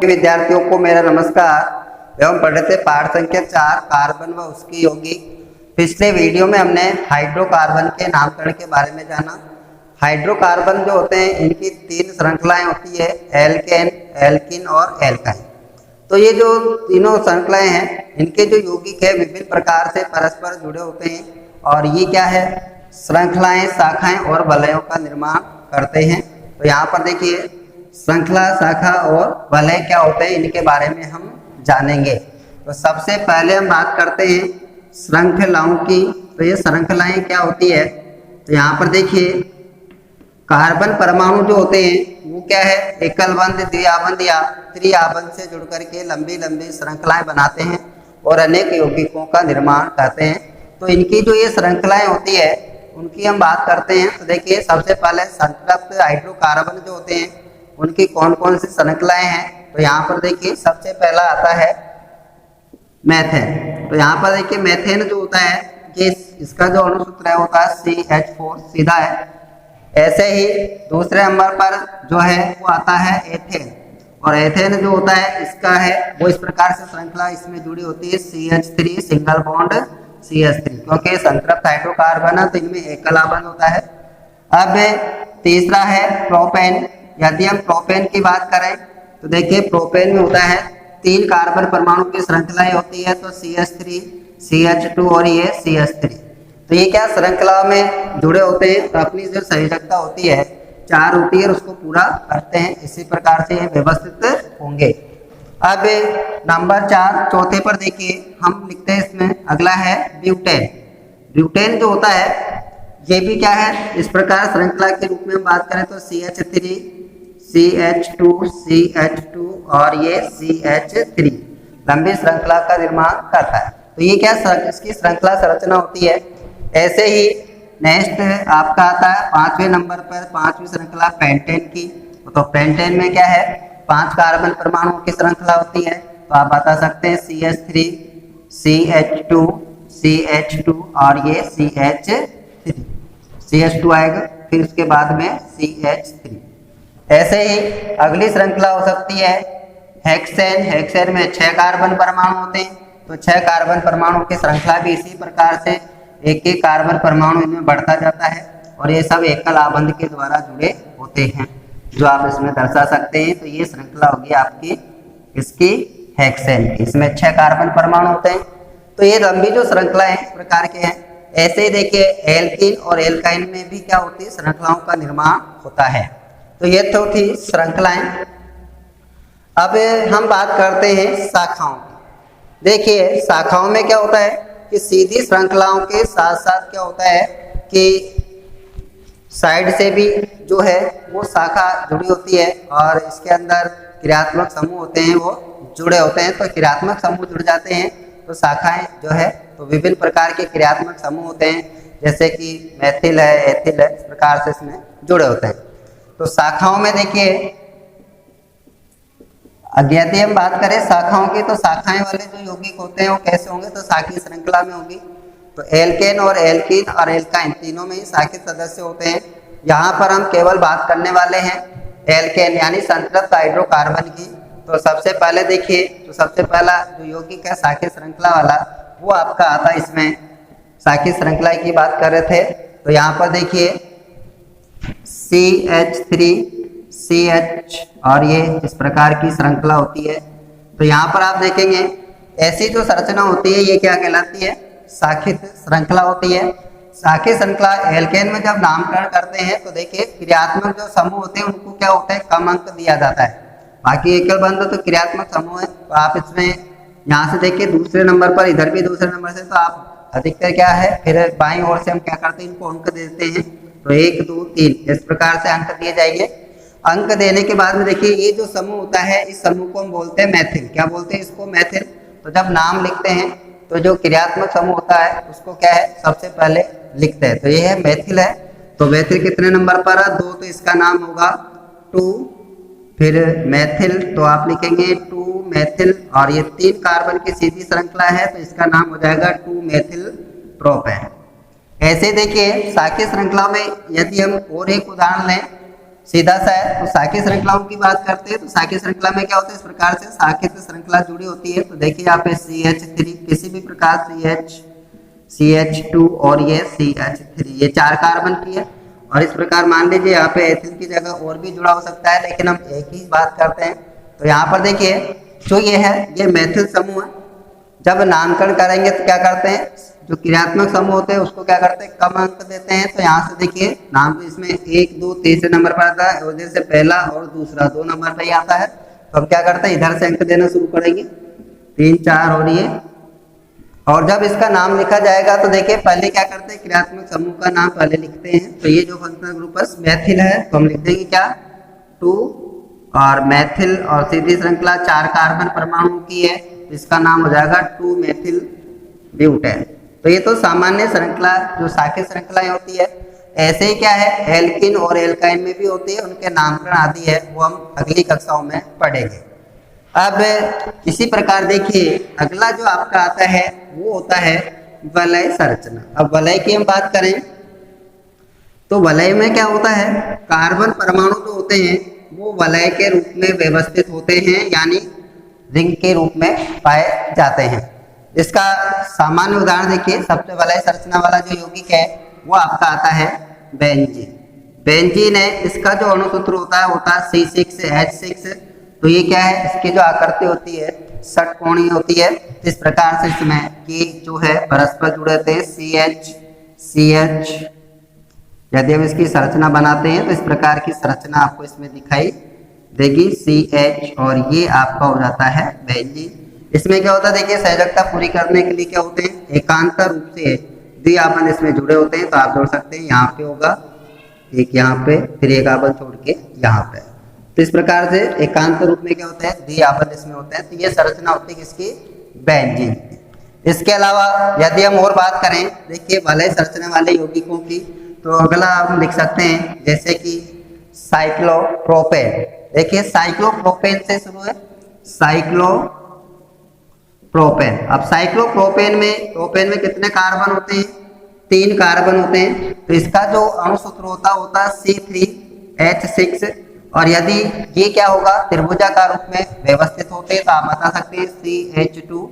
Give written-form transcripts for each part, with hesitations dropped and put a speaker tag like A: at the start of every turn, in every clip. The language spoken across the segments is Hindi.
A: विद्यार्थियों को मेरा नमस्कार एवं पढ़ रहे थे पाठ संख्या 4 कार्बन व उसकी यौगिक। पिछले वीडियो में हमने हाइड्रोकार्बन के नामकरण के बारे में जाना। हाइड्रोकार्बन जो होते हैं इनकी 3 श्रृंखलाएं होती है, एल्केन, एल्कीन और एल्काइन। तो ये जो तीनों श्रृंखलाएं हैं इनके जो यौगिक है विभिन्न प्रकार से परस्पर जुड़े होते हैं और ये क्या है, श्रृंखलाएं, शाखाएं और वलयों का निर्माण करते हैं। तो यहाँ पर देखिए श्रृंखला, शाखा और वलय क्या होते हैं इनके बारे में हम जानेंगे। तो सबसे पहले हम बात करते हैं श्रृंखलाओं की। तो ये श्रृंखलाएं क्या होती है, तो यहाँ पर देखिए कार्बन परमाणु जो होते हैं वो क्या है, एकल बंध, द्विआबंध या त्रिआबंध से जुड़ करके लंबी लंबी श्रृंखलाएं बनाते हैं और अनेक यौगिकों का निर्माण करते हैं। तो इनकी जो ये श्रृंखलाएं होती है उनकी हम बात करते हैं। तो देखिए सबसे पहले संतृप्त हाइड्रोकार्बन जो होते हैं उनकी कौन कौन सी श्रृंखलाएं हैं। तो यहाँ पर देखिए सबसे पहला आता है मेथेन। तो यहाँ पर देखिए मेथेन जो होता है कि इसका जो अणुसूत्र है होता है CH4 सीधा है। ऐसे ही दूसरे नंबर पर जो है वो आता है एथेन, और एथेन जो होता है इसका है वो इस प्रकार से श्रृंखला इसमें जुड़ी होती है CH3 सिंगल बॉन्ड CH3, क्योंकि संतृप्त हाइड्रोकार्बन है तो इनमें एकल आबंध होता है। अब तीसरा है प्रोपेन। यदि हम प्रोपेन की बात करें तो देखिए प्रोपेन में होता है 3 कार्बन परमाणु की श्रृंखलाएं होती है, तो CH3, CH2 और ये CH3। तो ये क्या श्रृंखला में जुड़े होते हैं तो अपनी जो संयोजकता होती है 4 होती है उसको पूरा करते हैं। इसी प्रकार से ये व्यवस्थित होंगे। अब नंबर 4 चौथे पर देखिए हम लिखते हैं इसमें, अगला है ब्यूटेन। ब्यूटेन जो होता है ये भी क्या है, इस प्रकार श्रृंखला के रूप में हम बात करें तो CH3, CH2, CH2 और ये CH3 लंबी श्रृंखला का निर्माण करता है। तो ये क्या इसकी श्रृंखला संरचना होती है। ऐसे ही नेक्स्ट आपका आता है 5वें नंबर पर 5वीं श्रृंखला पेंटेन की। तो पेंटेन में क्या है, 5 कार्बन परमाणुओं की श्रृंखला होती है। तो आप बता सकते हैं CH3, CH2, CH2 और ये CH3, CH2 आएगा, फिर उसके बाद में CH3। ऐसे ही अगली श्रृंखला हो सकती है हेक्सेन। हेक्सेन में 6 कार्बन परमाणु होते हैं। तो 6 कार्बन परमाणु की श्रृंखला भी इसी प्रकार से एक एक कार्बन परमाणु इनमें बढ़ता जाता है और ये सब एकल आबंध के द्वारा जुड़े होते हैं, जो आप इसमें दर्शा सकते हैं। तो ये श्रृंखला होगी आपकी इसकी हेक्सेन की, इसमें 6 कार्बन परमाणु होते हैं। तो ये लंबी जो श्रृंखला है इस प्रकार के हैं। ऐसे ही देखिए एल्कीन और एल्काइन में भी क्या होती है, श्रृंखलाओं का निर्माण होता है। तो ये तो थी श्रृंखलाएं। अब हम बात करते हैं शाखाओं की। देखिए शाखाओं में क्या होता है कि सीधी श्रृंखलाओं के साथ साथ क्या होता है कि साइड से भी जो है वो शाखा जुड़ी होती है और इसके अंदर क्रियात्मक समूह होते हैं वो जुड़े होते हैं। तो क्रियात्मक समूह जुड़ जाते हैं तो शाखाएं जो है तो विभिन्न प्रकार के क्रियात्मक समूह होते हैं, जैसे कि मैथिल है, एथिल है, इस प्रकार से इसमें जुड़े होते हैं। तो शाखाओं में देखिए यदि हम बात करें शाखाओं की तो शाखाएं वाले जो यौगिक होते हैं वो कैसे होंगे, तो शाखीय श्रृंखला में होंगी। तो एल्केन और एल्कीन और एल्काइन तीनों में ही शाखित सदस्य होते हैं। यहाँ पर हम केवल बात करने वाले हैं एल्केन यानी संतृप्त हाइड्रोकार्बन की। तो सबसे पहले देखिए, तो सबसे पहला जो यौगिक है शाखीय श्रृंखला वाला वो आपका आता है इसमें। शाखीय श्रृंखला की बात कर रहे थे तो यहाँ पर देखिए CH3, CH और ये इस प्रकार की श्रृंखला होती है। तो यहाँ पर आप देखेंगे ऐसी जो संरचना होती है ये क्या कहलाती है, शाखित श्रृंखला होती है। शाखित श्रृंखला एल्केन में जब नामकरण करते हैं तो देखिए क्रियात्मक जो समूह होते हैं उनको क्या होता है, कम अंक दिया जाता है। बाकी एकल बंध तो क्रियात्मक समूह है। तो आप इसमें यहाँ से देखिए दूसरे नंबर पर, इधर भी दूसरे नंबर से, तो आप अधिकतर क्या है फिर बाईं ओर से हम क्या करते हैं इनको अंक देते हैं। तो 1, 2, 3 इस प्रकार से अंक दिए जाएंगे। अंक देने के बाद में देखिए ये जो समूह होता है इस समूह को हम बोलते हैं मैथिल। क्या बोलते हैं इसको, मैथिल। तो जब नाम लिखते हैं तो जो क्रियात्मक समूह होता है उसको क्या है सबसे पहले लिखते हैं। तो ये है मैथिल है। तो मैथिल कितने नंबर पर है, 2, तो इसका नाम होगा 2। फिर मैथिल तो आप लिखेंगे 2 मैथिल और ये 3 कार्बन की सीधी श्रृंखला है तो इसका नाम हो जाएगा 2 मैथिल प्रोपेन। ऐसे देखिए शाखीय श्रृंखला में यदि हम और एक उदाहरण लें सीधा सा है। तो साकी श्रृंखलाओं की बात करते हैं तो साकी श्रृंखला में क्या होता है, इस प्रकार से साकित श्रृंखला जुड़ी होती है। तो देखिए यहाँ पे CH3 किसी भी प्रकार CH2 और ये CH3 ये 4 कार्बन की है। और इस प्रकार मान लीजिए यहाँ पे एथिल की जगह और भी जुड़ा हो सकता है, लेकिन हम एक ही बात करते हैं। तो यहाँ पर देखिए जो ये है ये मैथिल समूह है। जब नामकरण करेंगे तो क्या करते हैं, जो क्रियात्मक समूह होते हैं उसको क्या करते हैं, कम अंक देते हैं। तो यहाँ से देखिए नाम इसमें 1 2 तीसरे नंबर पर आता है, और जैसे पहला और दूसरा 2 नंबर पर ही आता है। तो हम क्या करते हैं, इधर से अंक देना शुरू करेंगे 3 4 और ये। और जब इसका नाम लिखा जाएगा तो देखिए पहले क्या करते हैं, क्रियात्मक समूह का नाम पहले लिखते हैं। तो ये जो फंक्शनल ग्रुप मैथिल है तो हम लिख देंगे क्या 2, और मैथिल और सीधी श्रृंखला 4 कार्बन परमाणु की है तो इसका नाम हो जाएगा 2 मेथिल ब्यूटेन। तो ये तो सामान्य श्रृंखला जो साकी श्रृंखलाएं होती है। ऐसे ही क्या है एल्किन और एल्काइन में भी होती है, उनके नामकरण आदि है वो हम अगली कक्षाओं में पढ़ेंगे। अब इसी प्रकार देखिए अगला जो आपका आता है वो होता है वलय संरचना। अब वलय की हम बात करें तो वलय में क्या होता है, कार्बन परमाणु जो होते हैं वो वलय के रूप में व्यवस्थित होते हैं, यानी रिंग के रूप में पाए जाते हैं। इसका सामान्य उदाहरण देखिए, सबसे वलय संरचना वाला जो यौगिक है वो आपका आता है बेंजीन। बेंजीन है, इसका जो अणुसूत्र होता है C6H6। तो ये क्या है, इसकी जो आकृति होती है षटकोणीय होती है। इस प्रकार से इसमें कि जो है परस्पर जुड़े थे CH यदि हम इसकी संरचना बनाते हैं तो इस प्रकार की संरचना आपको इसमें दिखाई देगी CH, और ये आपका हो जाता है बेंजीन। इसमें क्या होता है देखिए, सहजकता पूरी करने के लिए क्या होते हैं, एकांतर रूप से द्विआबंध इसमें जुड़े होते हैं। तो आप जोड़ सकते हैं, यहाँ पे होगा एक, यहाँ पे फिर एक आबंध छोड़ के यहाँ पे। तो इस प्रकार से एकांत रूप में क्या होता है, द्विआबंध इसमें होते हैं। तो ये संरचना होती है किसकी, बेंजीन। इसके अलावा यदि हम और बात करें देखिए वलय संरचना वाले यौगिकों की, तो अगला हम लिख सकते हैं जैसे कि साइक्लोप्रोपेन। देखिए साइक्लोप्रोपेन से शुरू है, साइक्लोप्रोपेन। अब साइक्लोप्रोपेन में कितने कार्बन होते हैं, 3 कार्बन होते हैं। तो इसका जो अणुसूत्र होता है C3H6। और यदि ये क्या होगा, त्रिभुजाकार रूप में व्यवस्थित होते हैं तो आप बता सकते हैं CH2,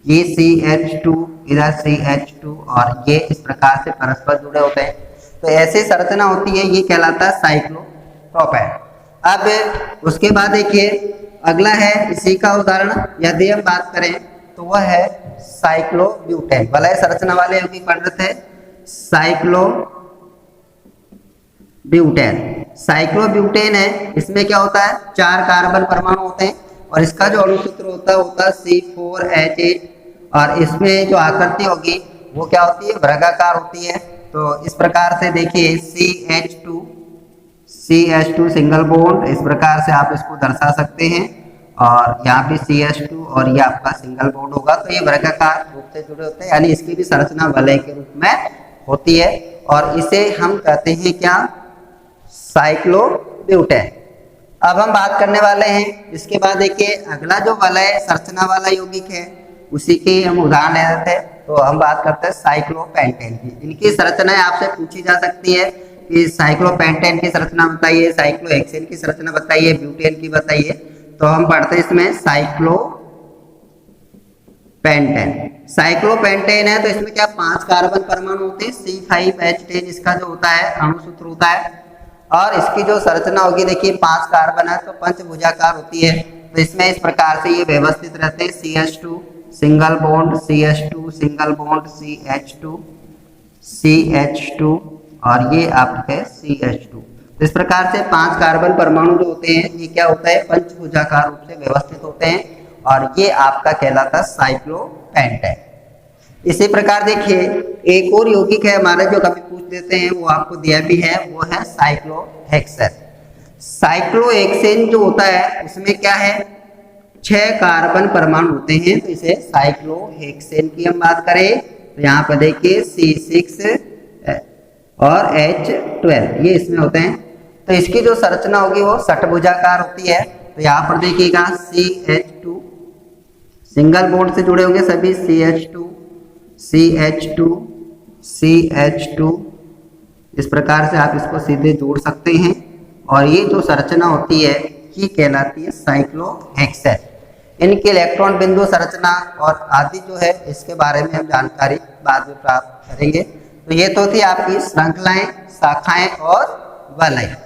A: ये CH2, इधर CH2, और ये इस प्रकार से परस्पर जुड़े होते हैं। तो ऐसी संरचना होती है, ये कहलाता है साइक्लोप्रोपेन। अब उसके बाद देखिए अगला है इसी का उदाहरण यदि हम बात करें तो वह है साइक्लोब्यूटेन। वलय संरचना वाले यौगिक पढ़ रहे थे, साइक्लोब्यूटेन है। इसमें क्या होता है, 4 कार्बन परमाणु होते हैं, और इसका जो अणुसूत्र होता है C4H8। और इसमें जो आकृति होगी वो क्या होती है, वर्गाकार होती है। तो इस प्रकार से देखिए CH2 सिंगल बॉन्ड, इस प्रकार से आप इसको दर्शा सकते हैं। और यहाँ पे CH2 और ये आपका सिंगल बॉन्ड होगा। तो ये वर्गाकार रूप से जुड़े होते हैं, यानी इसकी भी संरचना वलय के रूप में होती है, और इसे हम कहते हैं क्या, साइक्लोब्यूटेन। अब हम बात करने वाले हैं इसके बाद देखिए अगला जो वलय संरचना वाला यौगिक है उसी के हम उदाहरण ले लेते हैं। तो हम बात करते हैं साइक्लोपेंटेन की। इनकी संरचनाएं आपसे पूछी जा सकती है कि साइक्लोपेंटेन की संरचना बताइए, साइक्लोहेक्सेन की संरचना बताइए, ब्यूटेन की बताइए। तो हम पढ़ते हैं इसमें साइक्लोपेंटेन है। तो इसमें क्या 5 कार्बन परमाणु होते हैं, C5H10 इसका जो होता है अणुसूत्र होता है। और इसकी जो संरचना होगी देखिए 5 कार्बन है तो पंचभुजाकार होती है। तो इसमें इस प्रकार से ये व्यवस्थित रहते हैं, CH2 single bond, CH2 single bond, CH2 और ये आपके CH2। तो इस प्रकार से 5 कार्बन परमाणु जो होते हैं ये क्या होता है, पंचभुजाकार रूप से व्यवस्थित होते हैं, और ये आपका कहलाता है साइक्लोपेंटेन। इसी प्रकार देखिए एक और यौगिक है हमारे जो कभी पूछ देते हैं, वो आपको दिया भी है, वो है साइक्लोहेक्सेन। साइक्लोहेक्सेन जो होता है उसमें क्या है, 6 कार्बन परमाणु होते हैं। तो इसे साइक्लोहेक्सेन की हम बात करें तो यहाँ पर देखिए C6 और H12 ये इसमें होते हैं। तो इसकी जो संरचना होगी वो षटभुजाकार होती है। तो यहाँ पर देखिएगा CH2 सिंगल बॉन्ड से जुड़े होंगे सभी, CH2 इस प्रकार से आप इसको सीधे जोड़ सकते हैं। और ये जो संरचना होती है ये कहलाती है साइक्लोहेक्सेन। इनकी इलेक्ट्रॉन बिंदु संरचना और आदि जो है इसके बारे में हम जानकारी बाद में प्राप्त करेंगे। तो ये तो थी आपकी श्रृंखलाएं, शाखाएं और वलय।